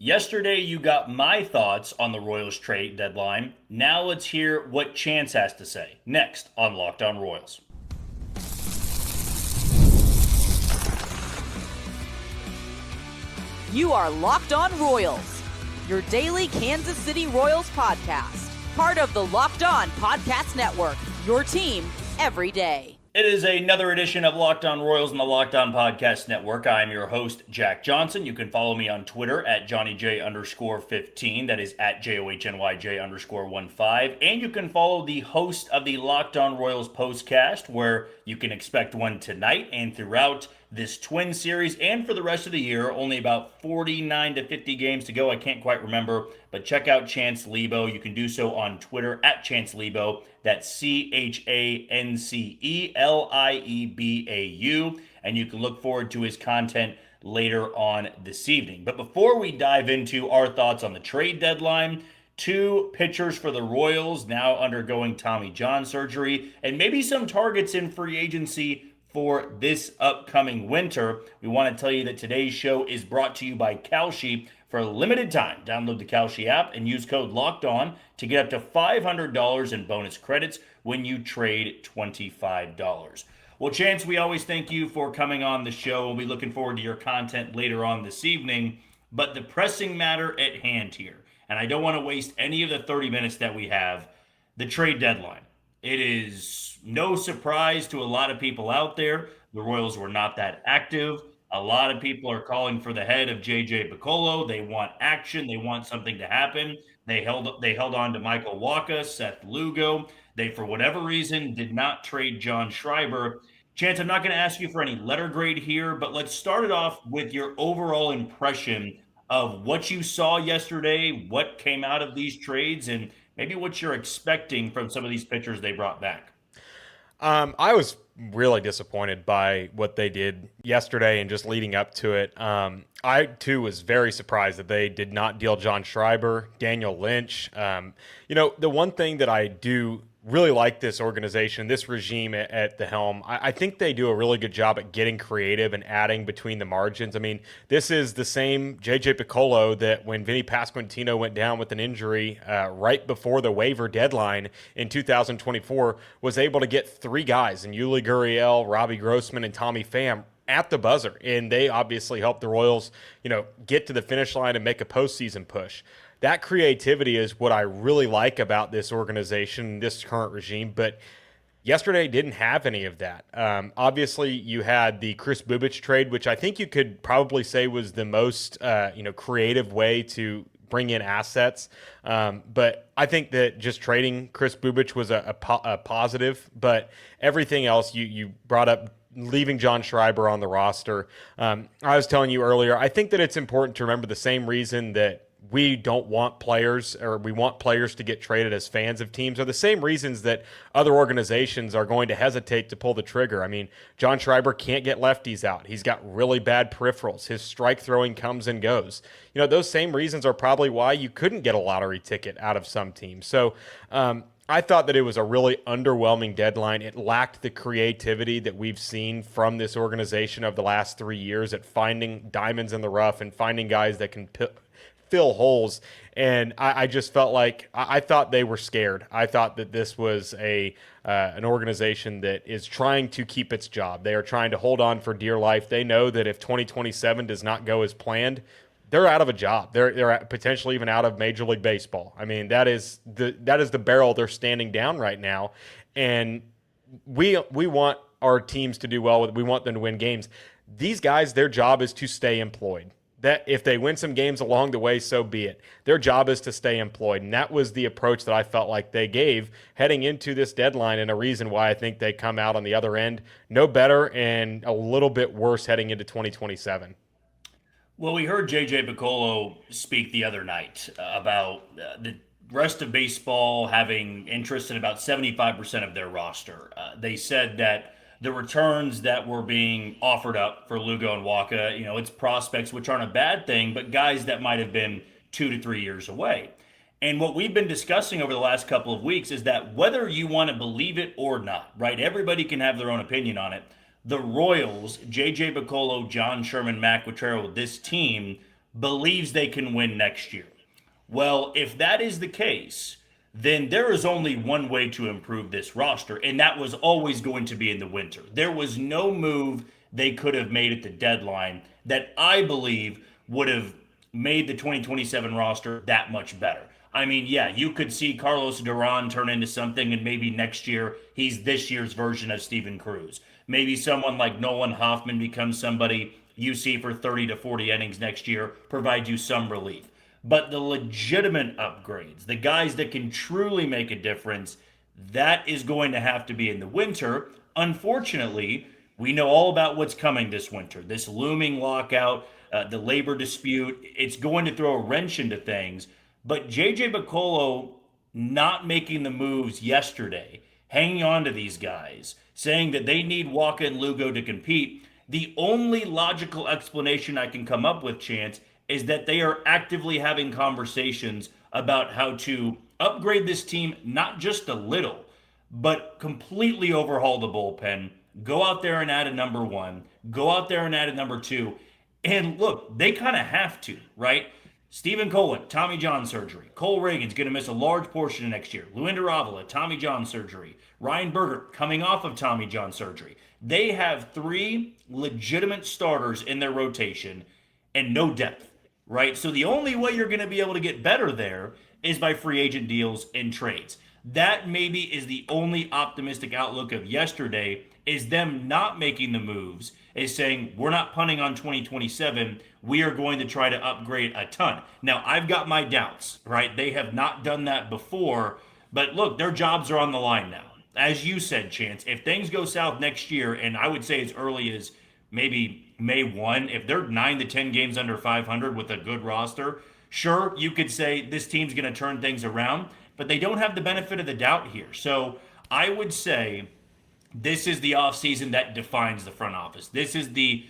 Yesterday, you got my thoughts on the Royals trade deadline. Now let's hear what Chance has to say next on Locked On Royals. You are Locked On Royals, your daily Kansas City Royals podcast. Part of the Locked On Podcast Network, your team every day. It is another edition of Locked On Royals on the Locked On Podcast Network. I am your host, Jack Johnson. You can follow me on Twitter at JohnnyJ_15. That is at JOHNYJ_15. And you can follow the host of the Locked On Royals Postcast, where you can expect one tonight and throughout this Twin Series and for the rest of the year. Only about 49 to 50 games to go. I can't quite remember, but check out Chance Liebau. You can do so on Twitter at Chance Liebau. That's ChanceLiebau. And you can look forward to his content later on this evening. But before we dive into our thoughts on the trade deadline, two pitchers for the Royals now undergoing Tommy John surgery, and maybe some targets in free agency for this upcoming winter. We want to tell you that today's show is brought to you by KALSHI. For a limited time, download the KALSHI app and use code LOCKEDON to get up to $500 in bonus credits when you trade $25. Well, Chance, we always thank you for coming on the show. We'll be looking forward to your content later on this evening. But the pressing matter at hand here, and I don't want to waste any of the 30 minutes that we have, the trade deadline. It is no surprise to a lot of people out there. The Royals were not that active. A lot of people are calling for the head of J.J. Picollo. They want action. They want something to happen. They held on to Michael Wacha, Seth Lugo. They, for whatever reason, did not trade John Schreiber. Chance, I'm not going to ask you for any letter grade here, but let's start it off with your overall impression of what you saw yesterday, what came out of these trades, and maybe what you're expecting from some of these pitchers they brought back. I was really disappointed by what they did yesterday and just leading up to it. I, too, was very surprised that they did not deal John Schreiber, Daniel Lynch. The one thing that I do really like this organization, this regime at the helm, I think they do a really good job at getting creative and adding between the margins. I mean, this is the same J.J. Picollo that when Vinny Pasquantino went down with an injury right before the waiver deadline in 2024, was able to get three guys in Yuli Gurriel, Robbie Grossman, and Tommy Pham at the buzzer. And they obviously helped the Royals, get to the finish line and make a postseason push. That creativity is what I really like about this organization, this current regime. But yesterday didn't have any of that. Obviously, you had the Kris Bubic trade, which I think you could probably say was the most creative way to bring in assets. But I think that just trading Kris Bubic was a positive. But everything else you brought up, leaving John Schreiber on the roster. I was telling you earlier, I think that it's important to remember the same reason that we don't want players, or we want players to get traded as fans of teams, are the same reasons that other organizations are going to hesitate to pull the trigger. I mean, John Schreiber can't get lefties out. He's got really bad peripherals. His strike throwing comes and goes. Those same reasons are probably why you couldn't get a lottery ticket out of some teams. So, I thought that it was a really underwhelming deadline. It lacked the creativity that we've seen from this organization of the last 3 years at finding diamonds in the rough and finding guys that can fill holes. And I just felt like I thought they were scared. I thought that this was an organization that is trying to keep its job. They are trying to hold on for dear life. They know that if 2027 does not go as planned, they're out of a job. They're potentially even out of Major League Baseball. I mean, that is the barrel they're standing down right now. And we want our teams to do well. We want them to win games. These guys, their job is to stay employed. That if they win some games along the way, so be it. Their job is to stay employed. And that was the approach that I felt like they gave heading into this deadline, and a reason why I think they come out on the other end no better and a little bit worse heading into 2027. Well, we heard J.J. Picollo speak the other night about the rest of baseball having interest in about 75% of their roster. They said that the returns that were being offered up for Lugo and Wacha, it's prospects, which aren't a bad thing, but guys that might have been 2 to 3 years away. And what we've been discussing over the last couple of weeks is that whether you want to believe it or not, right? Everybody can have their own opinion on it. The Royals, J.J. Picollo, John Sherman, Mac Quatrero, this team believes they can win next year. Well, if that is the case, then there is only one way to improve this roster, and that was always going to be in the winter. There was no move they could have made at the deadline that I believe would have made the 2027 roster that much better. I mean, yeah, you could see Carlos Duran turn into something, and maybe next year he's this year's version of Steven Cruz. Maybe someone like Nolan Hoffman becomes somebody you see for 30 to 40 innings next year, provide you some relief. But the legitimate upgrades, the guys that can truly make a difference, that is going to have to be in the winter. Unfortunately, we know all about what's coming this winter. This looming lockout, the labor dispute, it's going to throw a wrench into things. But JJ Picollo not making the moves yesterday, hanging on to these guys, saying that they need Waka and Lugo to compete, the only logical explanation I can come up with, Chance, is that they are actively having conversations about how to upgrade this team, not just a little, but completely overhaul the bullpen, go out there and add a number one, go out there and add a number two. And look, they kind of have to, right? Stephen Colin, Tommy John surgery. Cole Reagan's going to miss a large portion of next year. Luinder Avila, Tommy John surgery. Ryan Berger coming off of Tommy John surgery. They have three legitimate starters in their rotation and no depth, right? So the only way you're going to be able to get better there is by free agent deals and trades. That maybe is the only optimistic outlook of yesterday, is them not making the moves, is saying we're not punting on 2027. We are going to try to upgrade a ton. Now, I've got my doubts, right? They have not done that before, but look, their jobs are on the line now. As you said, Chance, if things go south next year, and I would say as early as maybe May 1, if they're 9 to 10 games under 500 with a good roster, sure, you could say this team's going to turn things around, but they don't have the benefit of the doubt here. So I would say this is the offseason that defines the front office. This is the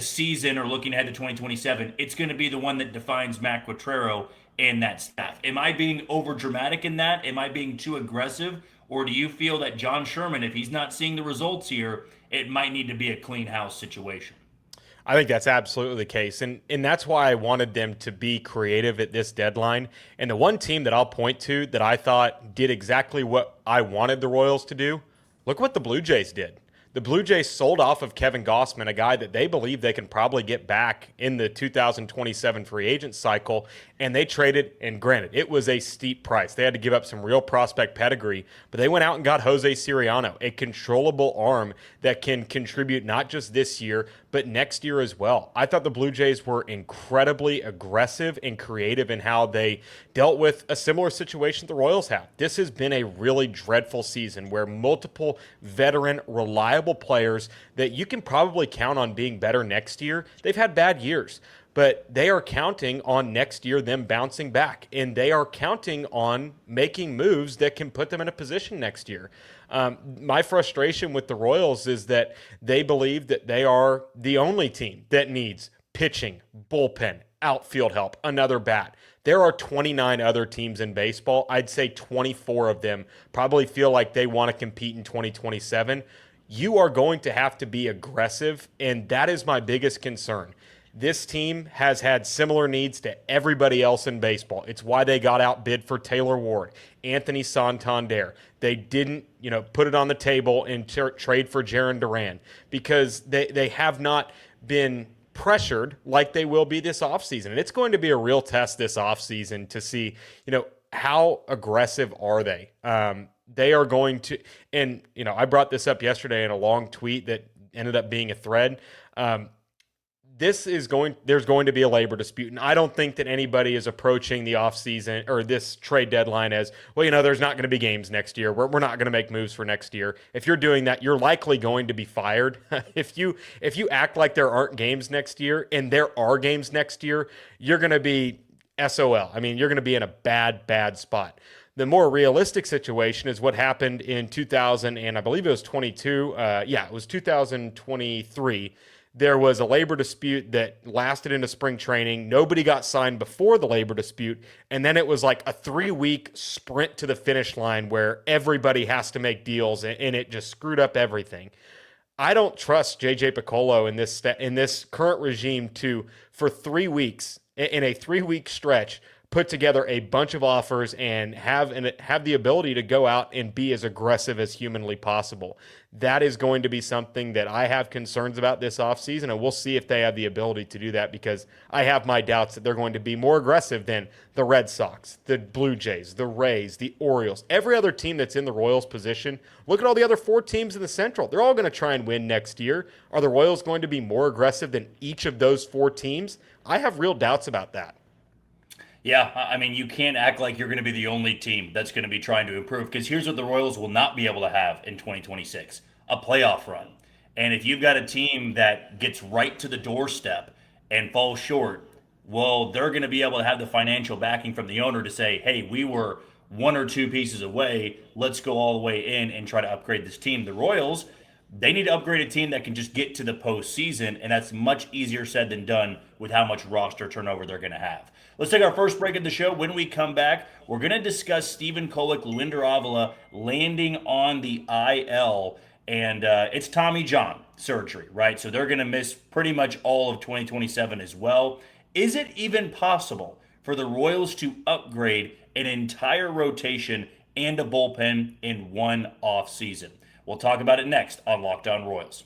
season, or looking ahead to 2027. It's going to be the one that defines Matt Quatrero and that staff. Am I being over dramatic in that? Am I being too aggressive? Or do you feel that John Sherman, if he's not seeing the results here, it might need to be a clean house situation? I think that's absolutely the case. And that's why I wanted them to be creative at this deadline. And the one team that I'll point to that I thought did exactly what I wanted the Royals to do, look what the Blue Jays did. The Blue Jays sold off of Kevin Gossman, a guy that they believe they can probably get back in the 2027 free agent cycle, and they traded, and granted, it was a steep price. They had to give up some real prospect pedigree, but they went out and got Jose Siriano, a controllable arm that can contribute not just this year, but next year as well. I thought the Blue Jays were incredibly aggressive and creative in how they dealt with a similar situation the Royals have. This has been a really dreadful season where multiple veteran, reliable players that you can probably count on being better next year, they've had bad years. But they are counting on next year them bouncing back, and they are counting on making moves that can put them in a position next year. My frustration with the Royals is that they believe that they are the only team that needs pitching, bullpen, outfield help, another bat. There are 29 other teams in baseball. I'd say 24 of them probably feel like they want to compete in 2027. You are going to have to be aggressive, and that is my biggest concern. This team has had similar needs to everybody else in baseball. It's why they got outbid for Taylor Ward, Anthony Santander. They didn't, put it on the table and trade for Jarren Duran because they have not been pressured like they will be this offseason. And it's going to be a real test this offseason to see, how aggressive are they? They are going to, and, I brought this up yesterday in a long tweet that ended up being a thread. There's going to be a labor dispute, and I don't think that anybody is approaching the offseason or this trade deadline as, well, there's not going to be games next year. We're not going to make moves for next year. If you're doing that, you're likely going to be fired. If you act like there aren't games next year and there are games next year, you're going to be SOL. I mean, you're going to be in a bad spot. The more realistic situation is what happened in 2000, and I believe it was 22. It was 2023. There was a labor dispute that lasted into spring training. Nobody got signed before the labor dispute. And then it was like a 3-week sprint to the finish line where everybody has to make deals, and it just screwed up everything. I don't trust JJ Piccolo in this current regime to, for 3 weeks, in a 3 week stretch, put together a bunch of offers and have the ability to go out and be as aggressive as humanly possible. That is going to be something that I have concerns about this offseason, and we'll see if they have the ability to do that, because I have my doubts that they're going to be more aggressive than the Red Sox, the Blue Jays, the Rays, the Orioles, every other team that's in the Royals position. Look at all the other 4 teams in the Central. They're all going to try and win next year. Are the Royals going to be more aggressive than each of those 4 teams? I have real doubts about that. Yeah, I mean, you can't act like you're going to be the only team that's going to be trying to improve, because here's what the Royals will not be able to have in 2026: a playoff run. And if you've got a team that gets right to the doorstep and falls short, well, they're going to be able to have the financial backing from the owner to say, hey, we were 1 or 2 pieces away. Let's go all the way in and try to upgrade this team. The Royals, they need to upgrade a team that can just get to the postseason, and that's much easier said than done with how much roster turnover they're going to have. Let's take our first break of the show. When we come back, we're going to discuss Stephen Kolek, Luinder Avila landing on the IL, and it's Tommy John surgery, right? So they're going to miss pretty much all of 2027 as well. Is it even possible for the Royals to upgrade an entire rotation and a bullpen in one off season? We'll talk about it next on Locked On Royals.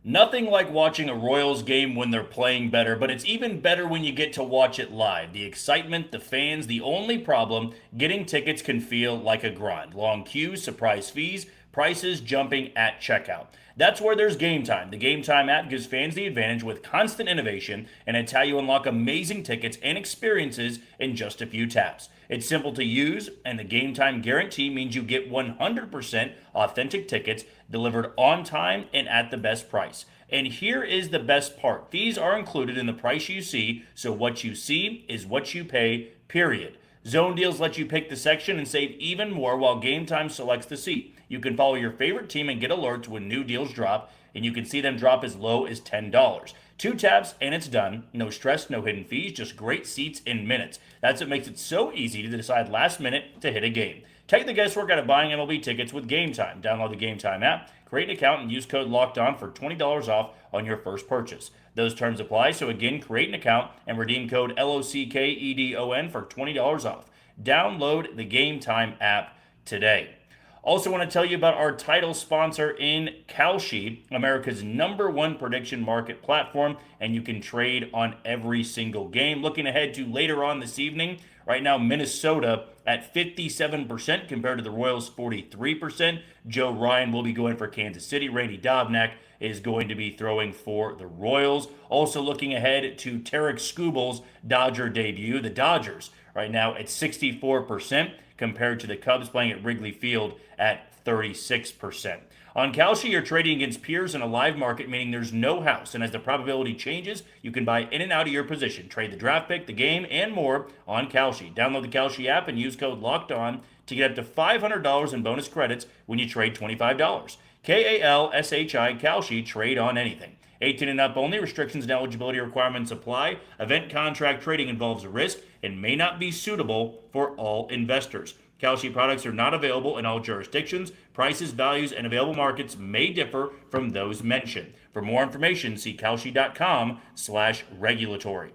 Nothing like watching a Royals game when they're playing better, but it's even better when you get to watch it live. The excitement, the fans, the only problem, getting tickets can feel like a grind. Long queues, surprise fees, prices jumping at checkout. That's where there's Gametime. The Gametime app gives fans the advantage with constant innovation, and it's how you unlock amazing tickets and experiences in just a few taps. It's simple to use, and the Gametime guarantee means you get 100% authentic tickets delivered on time and at the best price. And here is the best part: fees are included in the price you see, so what you see is what you pay, period. Zone deals let you pick the section and save even more while Gametime selects the seat. You can follow your favorite team and get alerts when new deals drop, and you can see them drop as low as $10. 2 taps and it's done. No stress, no hidden fees, just great seats in minutes. That's what makes it so easy to decide last minute to hit a game. Take the guesswork out of buying MLB tickets with Gametime. Download the Gametime app, create an account, and use code LOCKEDON for $20 off on your first purchase. Those terms apply, so again, create an account and redeem code LOCKEDON for $20 off. Download the Gametime app today. Also want to tell you about our title sponsor in KALSHI, America's #1 prediction market platform, and you can trade on every single game. Looking ahead to later on this evening, right now Minnesota at 57% compared to the Royals 43%. Joe Ryan will be going for Kansas City. Randy Dobnak is going to be throwing for the Royals. Also looking ahead to Tarek Skubal's Dodger debut. The Dodgers right now at 64% compared to the Cubs playing at Wrigley Field at 36%. On KALSHI, you're trading against peers in a live market, meaning there's no house. And as the probability changes, you can buy in and out of your position. Trade the draft pick, the game, and more on KALSHI. Download the KALSHI app and use code LOCKEDON to get up to $500 in bonus credits when you trade $25. KALSHI, KALSHI, trade on anything. 18 and up only. Restrictions and eligibility requirements apply. Event contract trading involves risk and may not be suitable for all investors. KALSHI products are not available in all jurisdictions. Prices, values, and available markets may differ from those mentioned. For more information, see kalshi.com/regulatory.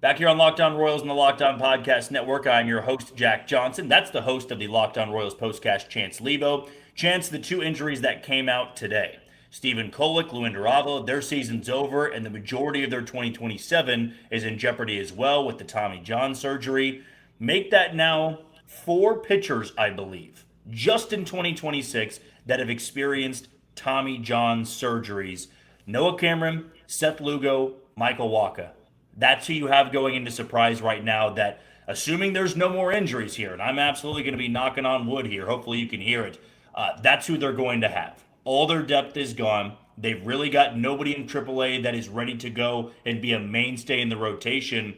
Back here on Locked On Royals and the Locked On Podcast Network, I'm your host, Jack Johnson. That's the host of the Locked On Royals Postcast, Chance Liebau. Chance, the 2 injuries that came out today: Stephen Kolek, Luinder Avila, their season's over, and the majority of their 2027 is in jeopardy as well with the Tommy John surgery. Make that now 4 pitchers, I believe, just in 2026 that have experienced Tommy John surgeries. Noah Cameron, Seth Lugo, Michael Wacha. That's who you have going into surprise right now, that assuming there's no more injuries here, and I'm absolutely going to be knocking on wood here, hopefully you can hear it, that's who they're going to have. All their depth is gone. They've really got nobody in AAA that is ready to go and be a mainstay in the rotation.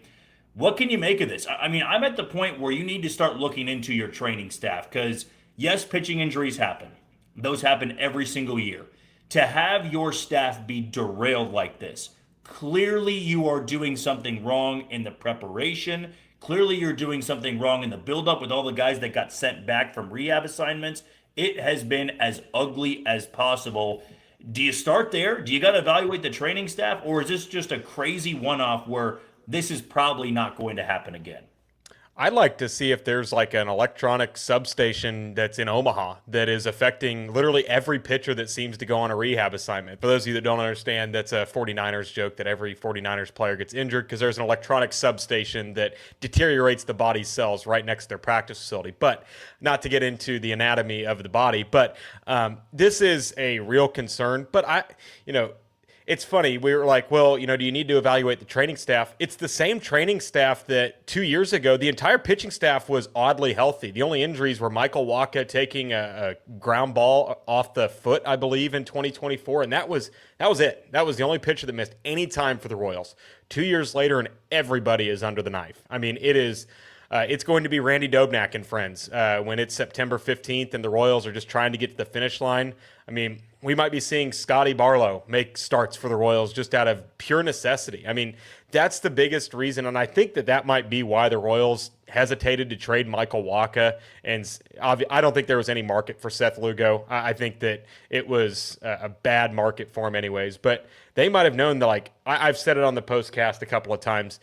What can you make of this? I mean, I'm at the point where you need to start looking into your training staff, because yes, pitching injuries happen. Those happen every single year. To have your staff be derailed like this, clearly you are doing something wrong in the preparation. Clearly you're doing something wrong in the buildup with all the guys that got sent back from rehab assignments. It has been as ugly as possible. Do you start there? Do you got to evaluate the training staff, or is this just a crazy one-off where this is probably not going to happen again? I'd like to see if there's like an electronic substation that's in Omaha that is affecting literally every pitcher that seems to go on a rehab assignment. For those of you that don't understand, that's a 49ers joke that every 49ers player gets injured because there's an electronic substation that deteriorates the body's cells right next to their practice facility. But not to get into the anatomy of the body, but this is a real concern. But it's funny. We were like, well, do you need to evaluate the training staff? It's the same training staff that 2 years ago, the entire pitching staff was oddly healthy. The only injuries were Michael Wacha taking a ground ball off the foot, I believe, in 2024. And that was it. That was the only pitcher that missed any time for the Royals. 2 years later, and everybody is under the knife. I mean, it's going to be Randy Dobnak and friends when it's September 15th and the Royals are just trying to get to the finish line. I mean, we might be seeing Scotty Barlow make starts for the Royals just out of pure necessity. I mean, that's the biggest reason, and I think that might be why the Royals hesitated to trade Michael Wacha. And I don't think there was any market for Seth Lugo. I think that it was a bad market for him anyways. But they might have known that, like I've said it on the Postcast a couple of times,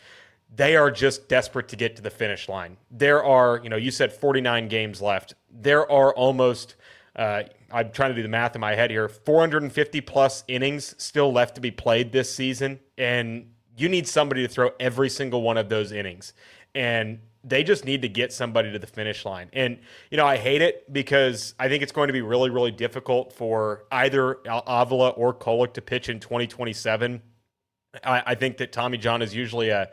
they are just desperate to get to the finish line. There are, you said 49 games left. There are almost, I'm trying to do the math in my head here, 450 plus innings still left to be played this season. And you need somebody to throw every single one of those innings. And they just need to get somebody to the finish line. And, I hate it because I think it's going to be really, really difficult for either Avila or Kolek to pitch in 2027. I think that Tommy John is usually a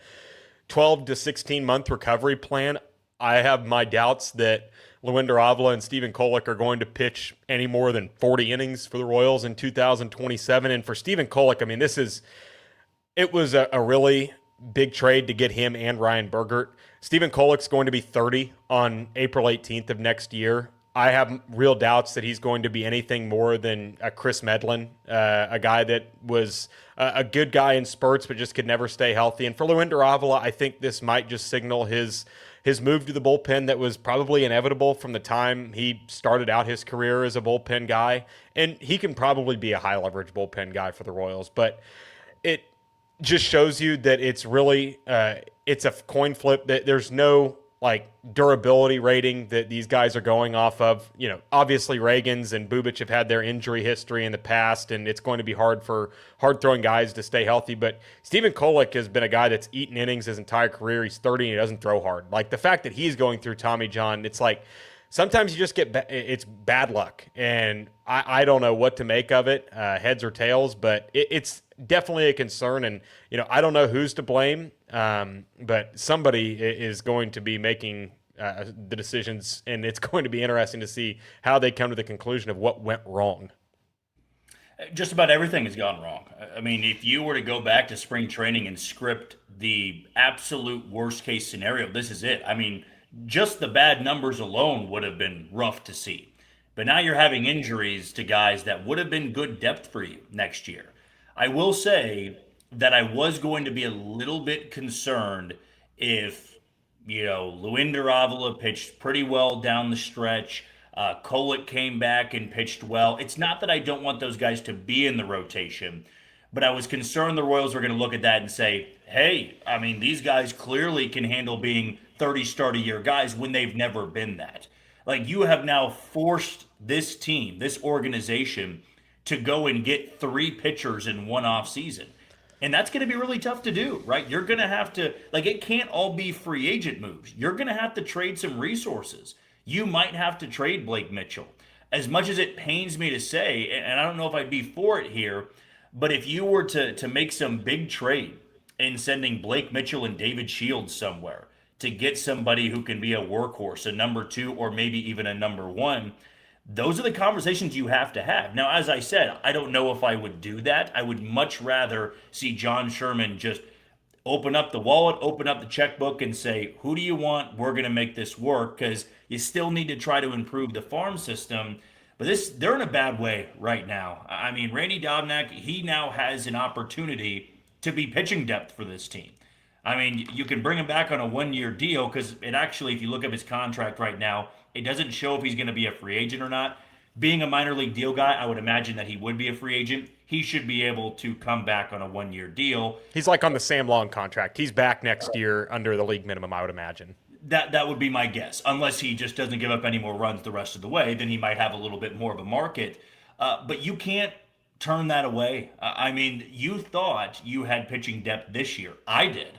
12 to 16 month recovery plan. I have my doubts that Luinder Avila and Stephen Kolek are going to pitch any more than 40 innings for the Royals in 2027. And for Stephen Kolek, I mean, it was a really big trade to get him and Ryan Bergert. Stephen Kolek's going to be 30 on April 18th of next year. I have real doubts that he's going to be anything more than a Chris Medlin, a guy that was a good guy in spurts but just could never stay healthy. And for Luinder Avila, I think this might just signal his move to the bullpen that was probably inevitable from the time he started out his career as a bullpen guy. And he can probably be a high-leverage bullpen guy for the Royals. But it just shows you that it's really it's a coin flip. That there's no durability rating that these guys are going off of. Obviously Reagans and Bubic have had their injury history in the past, and it's going to be hard for hard-throwing guys to stay healthy. But Stephen Kolek has been a guy that's eaten innings his entire career. He's 30 and he doesn't throw hard. Like, the fact that he's going through Tommy John, it's like sometimes you just it's bad luck. And I don't know what to make of it, heads or tails, but it's definitely a concern. And, I don't know who's to blame, but somebody is going to be making the decisions, and it's going to be interesting to see how they come to the conclusion of what went wrong. Just about everything has gone wrong. I mean, if you were to go back to spring training and script the absolute worst case scenario, this is it. I mean, just the bad numbers alone would have been rough to see. But now you're having injuries to guys that would have been good depth for you next year. I will say that I was going to be a little bit concerned if, Luinder Avila pitched pretty well down the stretch. Kolek came back and pitched well. It's not that I don't want those guys to be in the rotation, but I was concerned the Royals were going to look at that and say, hey, I mean, these guys clearly can handle being 30 start a year guys when they've never been that. Like, you have now forced this team, this organization, to go and get 3 pitchers in one off season. And that's going to be really tough to do, right? You're going to have to, it can't all be free agent moves. You're going to have to trade some resources. You might have to trade Blake Mitchell. As much as it pains me to say, and I don't know if I'd be for it here, but if you were to make some big trade in sending Blake Mitchell and David Shields somewhere to get somebody who can be a workhorse, a number 2, or maybe even a number 1, those are the conversations you have to have. Now, as I said, I don't know if I would do that. I would much rather see John Sherman just open up the wallet, open up the checkbook, and say, who do you want? We're going to make this work, because you still need to try to improve the farm system. But they're in a bad way right now. I mean, Randy Dobnak, he now has an opportunity to be pitching depth for this team. I mean, you can bring him back on a 1-year deal, because it actually, if you look at his contract right now, it doesn't show if he's going to be a free agent or not. Being a minor league deal guy, I would imagine that he would be a free agent. He should be able to come back on a 1-year deal. He's like on the Sam Long contract. He's back next year under the league minimum, I would imagine. That would be my guess. Unless he just doesn't give up any more runs the rest of the way, then he might have a little bit more of a market. But you can't turn that away. I mean, you thought you had pitching depth this year. I did.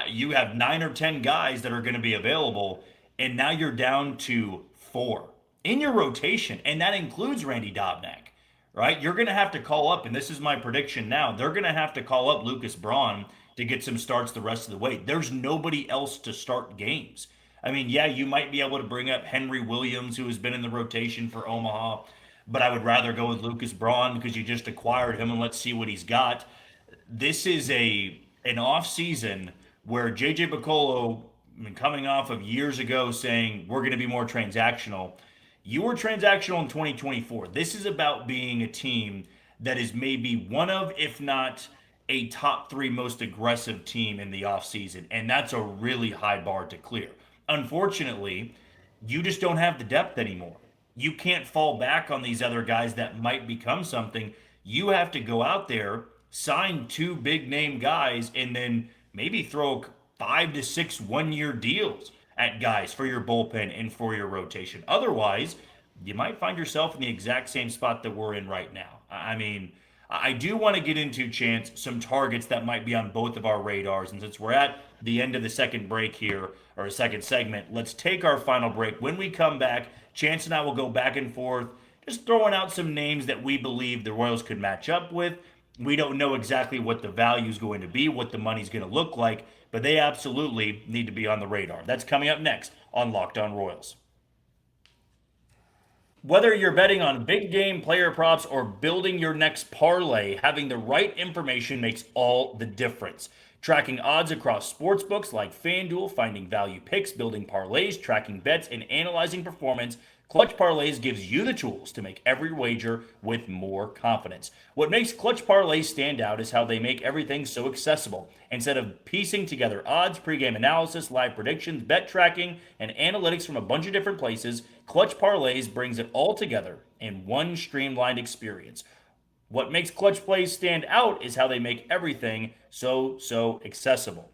You have 9 or 10 guys that are going to be available, and now you're down to 4 in your rotation, and that includes Randy Dobnak, right? You're going to have to call up, and this is my prediction now, they're going to have to call up Lucas Braun to get some starts the rest of the way. There's nobody else to start games. I mean, yeah, you might be able to bring up Henry Williams, who has been in the rotation for Omaha, but I would rather go with Lucas Braun because you just acquired him and let's see what he's got. This is an off season where JJ Picollo, coming off of years ago saying we're going to be more transactional. You were transactional in 2024. This is about being a team that is maybe one of, if not a top 3 most aggressive team in the offseason. And that's a really high bar to clear. Unfortunately, you just don't have the depth anymore. You can't fall back on these other guys that might become something. You have to go out there, sign 2 big name guys, and then maybe throw 5 to 6 1-year deals at guys for your bullpen and for your rotation. Otherwise, you might find yourself in the exact same spot that we're in right now. I mean, I do want to get into, Chance, some targets that might be on both of our radars. And since we're at the end of the second break here, or a second segment, let's take our final break. When we come back, Chance and I will go back and forth, just throwing out some names that we believe the Royals could match up with. We don't know exactly what the value is going to be, what the money's going to look like, but they absolutely need to be on the radar. That's coming up next on Locked On Royals. Whether you're betting on big game player props or building your next parlay, having the right information makes all the difference. Tracking odds across sportsbooks like FanDuel, finding value picks, building parlays, tracking bets, and analyzing performance, Clutch Parlays gives you the tools to make every wager with more confidence. What makes Clutch Parlays stand out is how they make everything so accessible. Instead of piecing together odds, pregame analysis, live predictions, bet tracking, and analytics from a bunch of different places, Clutch Parlays brings it all together in one streamlined experience. What makes Clutch Plays stand out is how they make everything so accessible.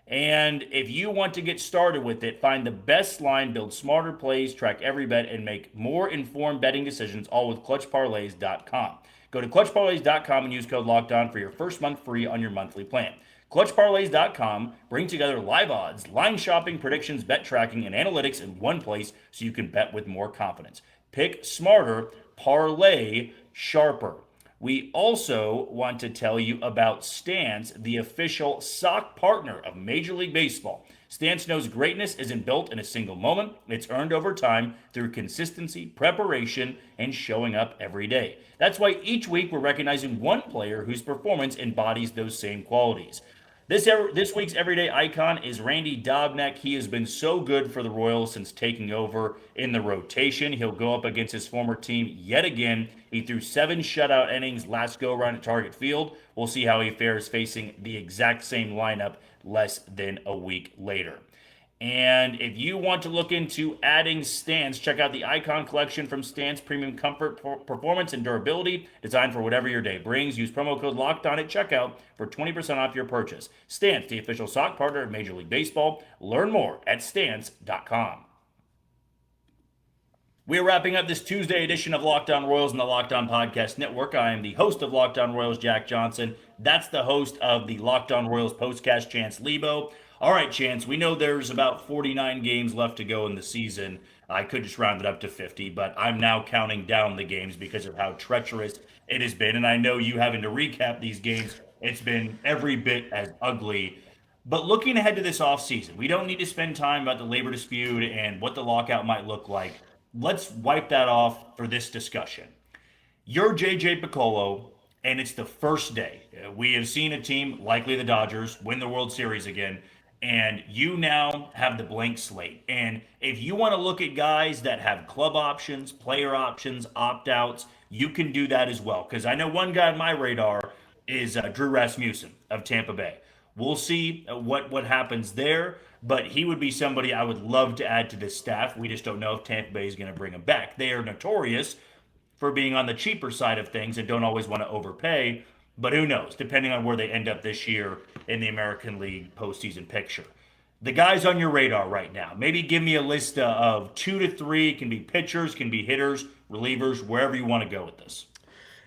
And if you want to get started with it, find the best line, build smarter plays, track every bet, and make more informed betting decisions, all with ClutchParlays.com. Go to ClutchParlays.com and use code LOCKEDON for your first month free on your monthly plan. ClutchParlays.com bring together live odds, line shopping, predictions, bet tracking, and analytics in one place so you can bet with more confidence. Pick smarter, parlay sharper. We also want to tell you about Stance, the official sock partner of Major League Baseball. Stance knows greatness isn't built in a single moment. It's earned over time through consistency, preparation, and showing up every day. That's why each week we're recognizing one player whose performance embodies those same qualities. This week's everyday icon is Randy Dobnak. He has been so good for the Royals since taking over in the rotation. He'll go up against his former team yet again. He threw 7 shutout innings last go-around at Target Field. We'll see how he fares facing the exact same lineup less than a week later. And if you want to look into adding Stance, check out the Icon Collection from Stance. Premium comfort, performance, and durability designed for whatever your day brings. Use promo code LOCKEDON at checkout for 20% off your purchase. Stance, the official sock partner of Major League Baseball. Learn more at stance.com. We're wrapping up this Tuesday edition of Locked On Royals and the Locked On Podcast Network. I am the host of Locked On Royals, Jack Johnson. That's the host of the Locked On Royals Postcast, Chance Liebau. All right, Chance, we know there's about 49 games left to go in the season. I could just round it up to 50, but I'm now counting down the games because of how treacherous it has been. And I know you having to recap these games, it's been every bit as ugly. But looking ahead to this offseason, we don't need to spend time about the labor dispute and what the lockout might look like. Let's wipe that off for this discussion. You're JJ Picollo, and it's the first day. We have seen a team, likely the Dodgers, win the World Series again. And you now have the blank slate. And if you want to look at guys that have club options, player options, opt-outs, you can do that as well. Because I know one guy on my radar is Drew Rasmussen of Tampa Bay. We'll see what happens there. But he would be somebody I would love to add to this staff. We just don't know if Tampa Bay is going to bring him back. They are notorious for being on the cheaper side of things and don't always want to overpay. But who knows, depending on where they end up this year in the American League postseason picture. The guys on your radar right now, maybe give me a list of 2 to 3, can be pitchers, can be hitters, relievers, wherever you want to go with this.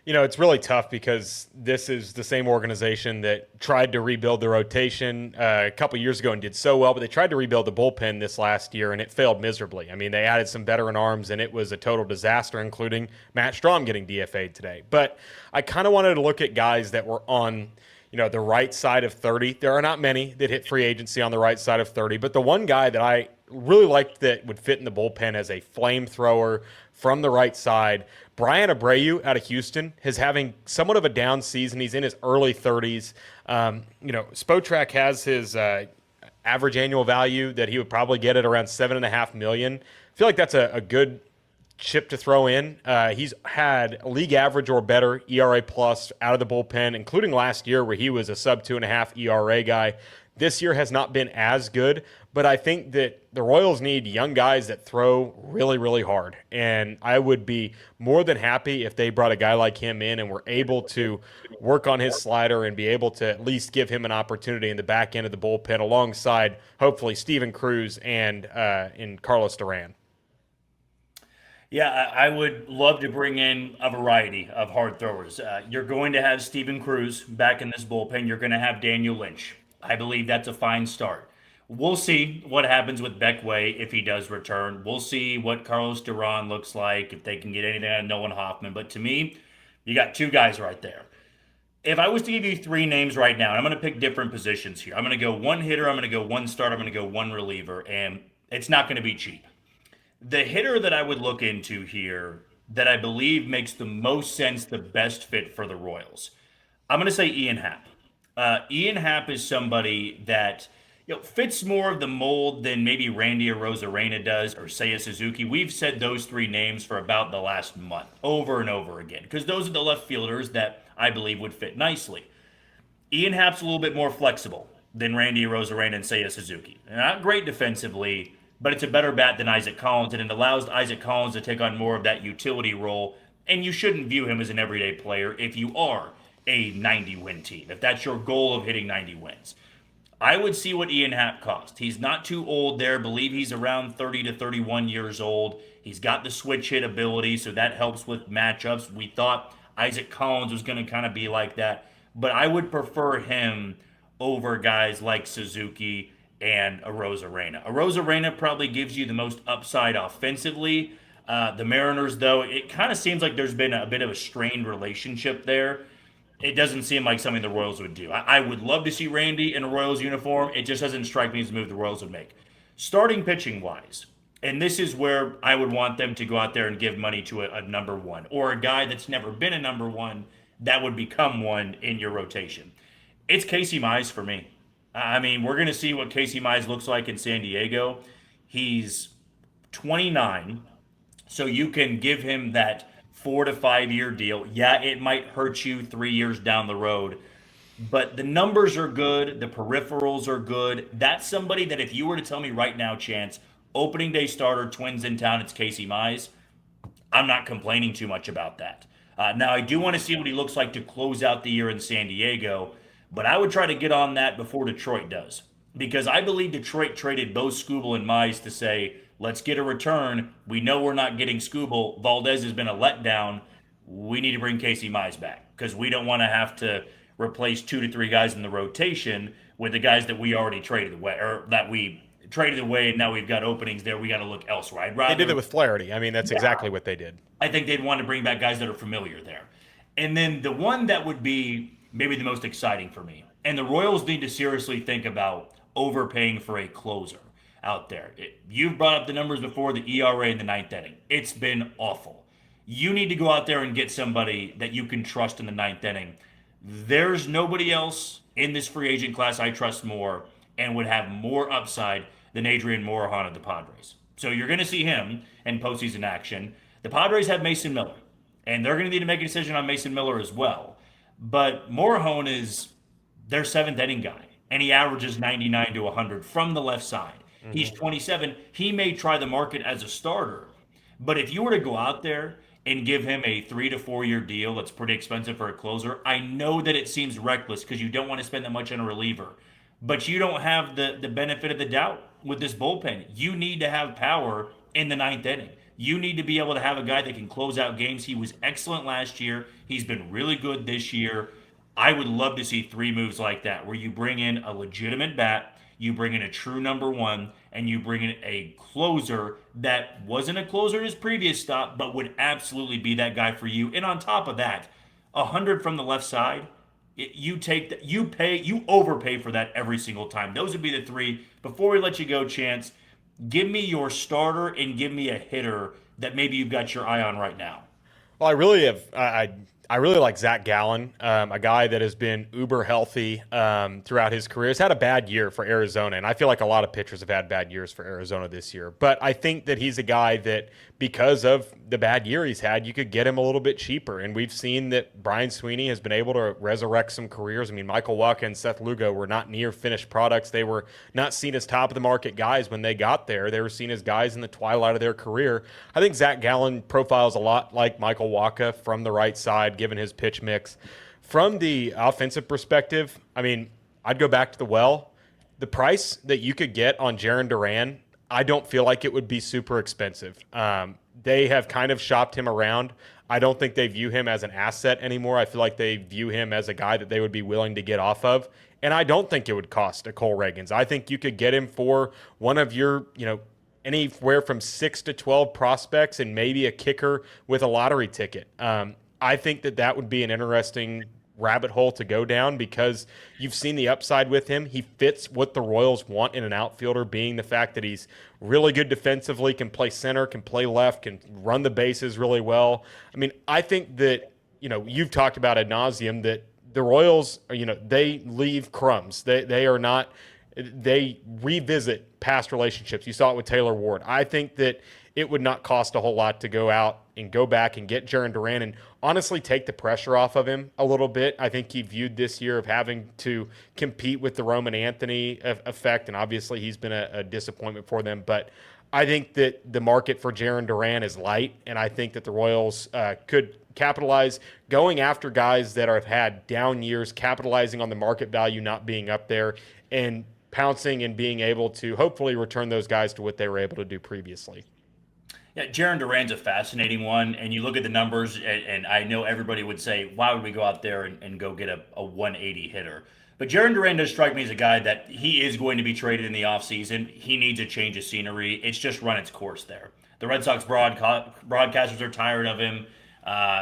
It's really tough because this is the same organization that tried to rebuild the rotation a couple years ago and did so well, but they tried to rebuild the bullpen this last year and it failed miserably. I mean, they added some veteran arms and it was a total disaster, including Matt Strahm getting DFA'd today. But I kind of wanted to look at guys that were on the right side of 30. There are not many that hit free agency on the right side of 30, but the one guy that I really liked that would fit in the bullpen as a flamethrower from the right side, Brian Abreu out of Houston, is having somewhat of a down season. He's in his early 30s. Spotrac has his average annual value that he would probably get at around $7.5 million. I feel like that's a good chip to throw in. He's had league average or better ERA plus out of the bullpen, including last year where he was a sub 2.5 ERA guy. This year has not been as good, but I think that the Royals need young guys that throw really, really hard. And I would be more than happy if they brought a guy like him in and were able to work on his slider and be able to at least give him an opportunity in the back end of the bullpen alongside, hopefully, Steven Cruz and Carlos Duran. Yeah, I would love to bring in a variety of hard throwers. You're going to have Steven Cruz back in this bullpen. You're going to have Daniel Lynch. I believe that's a fine start. We'll see what happens with Beckway if he does return. We'll see what Carlos Duran looks like, if they can get anything out of Nolan Hoffman. But to me, you got 2 guys right there. If I was to give you 3 names right now, and I'm going to pick different positions here. I'm going to go 1 hitter, I'm going to go 1 starter, I'm going to go 1 reliever, and it's not going to be cheap. The hitter that I would look into here that I believe makes the most sense, the best fit for the Royals, I'm going to say Ian Happ. Ian Happ is somebody that fits more of the mold than maybe Randy Arozarena does or Seiya Suzuki. We've said those 3 names for about the last month over and over again because those are the left fielders that I believe would fit nicely. Ian Happ's a little bit more flexible than Randy Arozarena and Seiya Suzuki. Not great defensively, but it's a better bat than Isaac Collins, and it allows Isaac Collins to take on more of that utility role, and you shouldn't view him as an everyday player if you are a 90-win team, if that's your goal of hitting 90 wins. I would see what Ian Happ cost. He's not too old there. I believe he's around 30 to 31 years old. He's got the switch hit ability, so that helps with matchups. We thought Isaac Collins was going to kind of be like that, but I would prefer him over guys like Suzuki and Arozarena. Arozarena probably gives you the most upside offensively. The Mariners, though, it kind of seems like there's been a bit of a strained relationship there. It doesn't seem like something the Royals would do. I would love to see Randy in a Royals uniform. It just doesn't strike me as a move the Royals would make. Starting pitching-wise, and this is where I would want them to go out there and give money to a number 1 or a guy that's never been a number 1 that would become one in your rotation. It's Casey Mize for me. I mean, we're going to see what Casey Mize looks like in San Diego. He's 29, so you can give him that 4 to 5 year deal. Yeah, it might hurt you 3 years down the road, but the numbers are good. The peripherals are good. That's somebody that if you were to tell me right now, Chance, opening day starter, Twins in town, it's Casey Mize, I'm not complaining too much about that. Now, I do want to see what he looks like to close out the year in San Diego, but I would try to get on that before Detroit does, because I believe Detroit traded both Skubal and Mize to say, let's get a return. We know we're not getting Skubal. Valdez has been a letdown. We need to bring Casey Mize back because we don't want to have to replace 2 to 3 guys in the rotation with the guys that we already traded away or that we traded away, and now we've got openings there. We got to look elsewhere. They did it with Flaherty. I mean, that's exactly what they did. I think they'd want to bring back guys that are familiar there. And then the one that would be maybe the most exciting for me, and the Royals need to seriously think about overpaying for a closer out there. You've brought up the numbers before, the ERA in the 9th inning. It's been awful. You need to go out there and get somebody that you can trust in the 9th inning. There's nobody else in this free agent class I trust more and would have more upside than Adrian Morejon of the Padres. So you're going to see him in postseason action. The Padres have Mason Miller, and they're going to need to make a decision on Mason Miller as well. But Morejon is their 7th inning guy, and he averages 99 to 100 from the left side. He's 27. He may try the market as a starter. But if you were to go out there and give him a 3 to 4 year deal that's pretty expensive for a closer. I know that it seems reckless because you don't want to spend that much on a reliever, but you don't have the benefit of the doubt with this bullpen. You need to have power in the ninth inning. You need to be able to have a guy that can close out games. He was excellent last year. He's been really good this year. I would love to see 3 moves like that where you bring in a legitimate bat, you bring in a true number one, and you bring in a closer that wasn't a closer in his previous stop, but would absolutely be that guy for you. And on top of that, 100 from the left side, you take that, you overpay for that every single time. Those would be the 3. Before we let you go, Chance, give me your starter and give me a hitter that maybe you've got your eye on right now. Well, I really have. I really like Zach Gallen, a guy that has been uber healthy throughout his career. He's had a bad year for Arizona, and I feel like a lot of pitchers have had bad years for Arizona this year. But I think that he's a guy that, because of the bad year he's had, you could get him a little bit cheaper. And we've seen that Brian Sweeney has been able to resurrect some careers. I mean, Michael Wacha and Seth Lugo were not near finished products. They were not seen as top of the market guys when they got there. They were seen as guys in the twilight of their career. I think Zach Gallen profiles a lot like Michael Wacha from the right side, given his pitch mix. From the offensive perspective, I mean, I'd go back to the well. The price that you could get on Jarren Duran, I don't feel like it would be super expensive. They have kind of shopped him around. I don't think they view him as an asset anymore. I feel like they view him as a guy that they would be willing to get off of. And I don't think it would cost a Cole Reagans. I think you could get him for one of your, anywhere from 6 to 12 prospects and maybe a kicker with a lottery ticket. I think that would be an interesting rabbit hole to go down because you've seen the upside with him. He fits what the Royals want in an outfielder, being the fact that he's really good defensively, can play center, can play left, can run the bases really well. I mean, I think that, you've talked about ad nauseum that the Royals, they leave crumbs. They are not, they revisit past relationships. You saw it with Taylor Ward. I think that it would not cost a whole lot to go out and go back and get Jarren Duran and honestly take the pressure off of him a little bit. I think he viewed this year of having to compete with the Roman Anthony effect, and obviously he's been a disappointment for them. But I think that the market for Jarren Duran is light, and I think that the Royals could capitalize going after guys that have had down years, capitalizing on the market value not being up there, and pouncing and being able to hopefully return those guys to what they were able to do previously. Yeah, Jarren Duran's a fascinating one, and you look at the numbers, and I know everybody would say, why would we go out there and go get a 180 hitter? But Jarren Duran does strike me as a guy that he is going to be traded in the offseason. He needs a change of scenery. It's just run its course there. The Red Sox broadcasters are tired of him.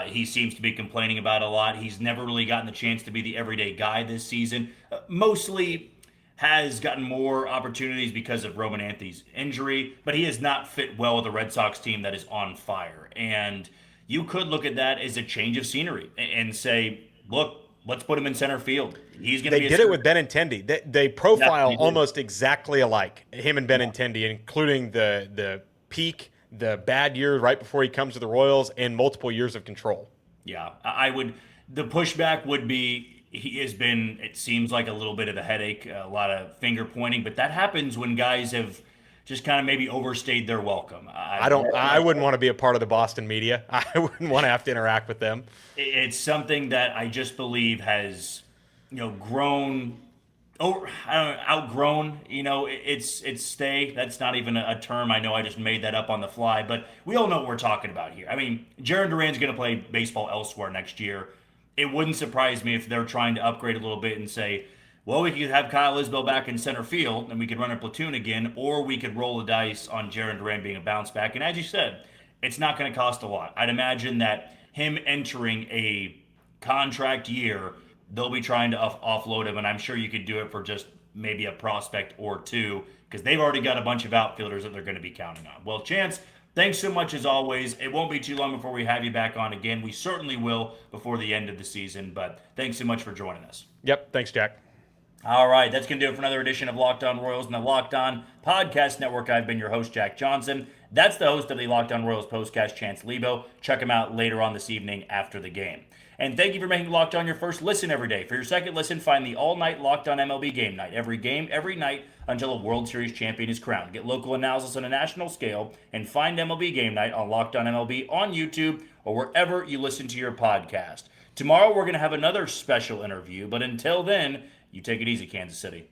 He seems to be complaining about a lot. He's never really gotten the chance to be the everyday guy this season. Mostly has gotten more opportunities because of Roman Anthony's injury, but he has not fit well with the Red Sox team that is on fire. And you could look at that as a change of scenery and say, look, let's put him in center field. He's going to be. They did it with Benintendi. They profile almost exactly alike, him and Benintendi, including the peak, the bad year right before he comes to the Royals, and multiple years of control. Yeah, I would. The pushback would be, he has been, it seems like a little bit of a headache, a lot of finger pointing, but that happens when guys have just kind of maybe overstayed their welcome. I wouldn't want to be a part of the Boston media. I wouldn't want to have to interact with them. It's something that I just believe has, grown, outgrown, it's stay. That's not even a term. I know I just made that up on the fly, but we all know what we're talking about here. I mean, Jarren Duran's going to play baseball elsewhere next year. It wouldn't surprise me if they're trying to upgrade a little bit and say, well, we could have Kyle Isbell back in center field and we could run a platoon again, or we could roll the dice on Jarren Duran being a bounce back. And as you said, it's not going to cost a lot. I'd imagine that him entering a contract year, they'll be trying to offload him, and I'm sure you could do it for just maybe a prospect or two because they've already got a bunch of outfielders that they're going to be counting on. Well, Chance, thanks so much as always. It won't be too long before we have you back on again. We certainly will before the end of the season, but thanks so much for joining us. Yep, thanks, Jack. All right, that's going to do it for another edition of Locked On Royals and the Locked On Podcast Network. I've been your host, Jack Johnson. That's the host of the Locked On Royals Postcast, Chance Liebau. Check him out later on this evening after the game. And thank you for making Locked On your first listen every day. For your second listen, find the all-night Locked On MLB Game Night. Every game, every night, until a World Series champion is crowned. Get local analysis on a national scale and find MLB Game Night on Locked On MLB on YouTube or wherever you listen to your podcast. Tomorrow, we're going to have another special interview, but until then, you take it easy, Kansas City.